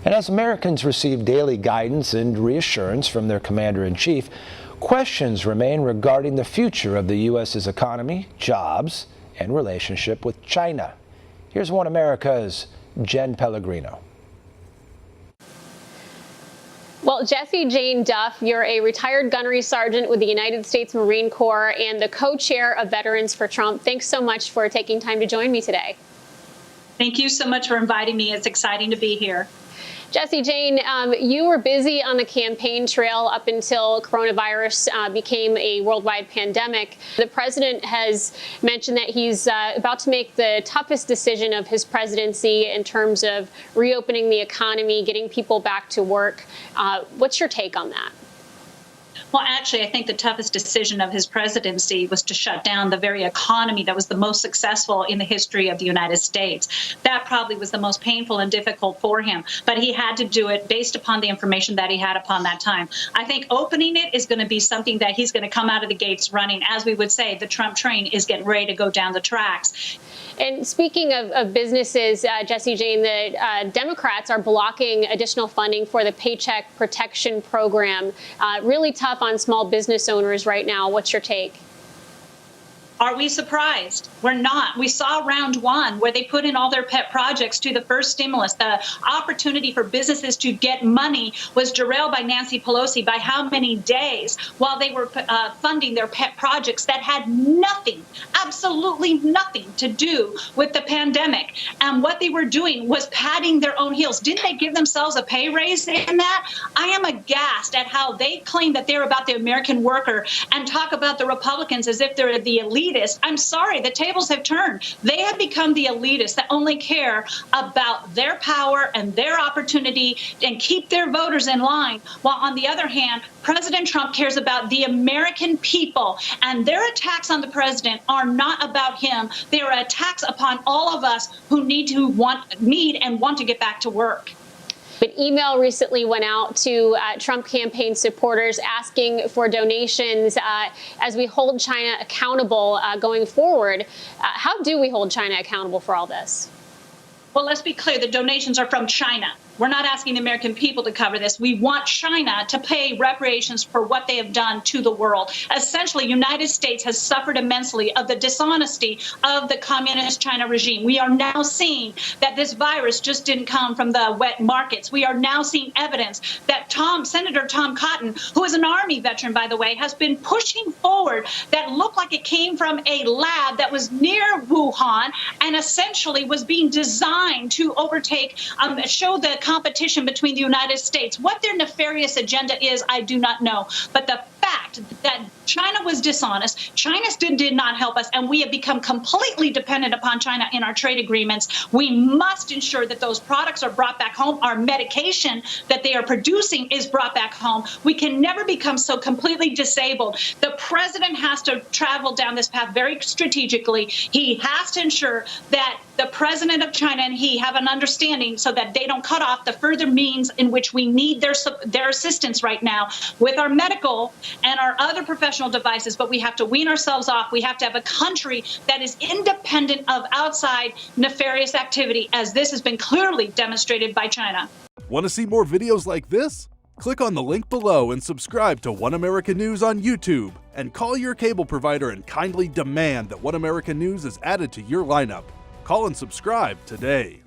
And as Americans receive daily guidance and reassurance from their commander-in-chief, questions remain regarding the future of the U.S.'s economy, jobs, and relationship with China. Here's One America's Jen Pellegrino. Well, Jessie Jane Duff, you're a retired gunnery sergeant with the United States Marine Corps and the co-chair of Veterans for Trump. Thanks so much for taking time to join me today. Thank you so much for inviting me. It's exciting to be here. Jessie Jane, you were busy on the campaign trail up until coronavirus became a worldwide pandemic. The president has mentioned that he's about to make the toughest decision of his presidency in terms of reopening the economy, getting people back to work. What's your take on that? Well, actually, I think the toughest decision of his presidency was to shut down the very economy that was the most successful in the history of the United States. That probably was the most painful and difficult for him, but he had to do it based upon the information that he had upon that time. I think opening it is going to be something that he's going to come out of the gates running. As we would say, the Trump train is getting ready to go down the tracks. And speaking of businesses, Jessie Jane, the Democrats are blocking additional funding for the Paycheck Protection Program. Really tough on small business owners right now. What's your take? Are we surprised? We're not. We saw round one where they put in all their pet projects to the first stimulus. The opportunity for businesses to get money was derailed by Nancy Pelosi by how many days while they were funding their pet projects that had nothing, absolutely nothing to do with the pandemic. And what they were doing was padding their own heels. Didn't they give themselves a pay raise in that? I am aghast at how they claim that they're about the American worker and talk about the Republicans as if they're the elite. I'm sorry, the tables have turned. They have become the elitists that only care about their power and their opportunity and keep their voters in line. While on the other hand, President Trump cares about the American people, and their attacks on the president are not about him. They are attacks upon all of us who need and want to get back to work. An email recently went out to Trump campaign supporters asking for donations as we hold China accountable going forward. How do we hold China accountable for all this? Well, let's be clear. The donations are from China. We're not asking the American people to cover this. We want China to pay reparations for what they have done to the world. Essentially, United States has suffered immensely of the dishonesty of the communist China regime. We are now seeing that this virus just didn't come from the wet markets. We are now seeing evidence that Senator Tom Cotton, who is an Army veteran, by the way, has been pushing forward that looked like it came from a lab that was near Wuhan and essentially was being designed to overtake, show the competition between the United States. What their nefarious agenda is, I do not know. But the fact that China was dishonest, China did not help us, and we have become completely dependent upon China in our trade agreements. We must ensure that those products are brought back home. Our medication that they are producing is brought back home. We can never become so completely disabled. The president has to travel down this path very strategically. He has to ensure that the president of China and he have an understanding so that they don't cut off the further means in which we need their assistance right now with our medical and our other professional devices. But we have to wean ourselves off. We have to have a country that is independent of outside nefarious activity, as this has been clearly demonstrated by China. Want to see more videos like this? Click on the link below and subscribe to One America News on YouTube. And call your cable provider and kindly demand that One America News is added to your lineup. Call and subscribe today.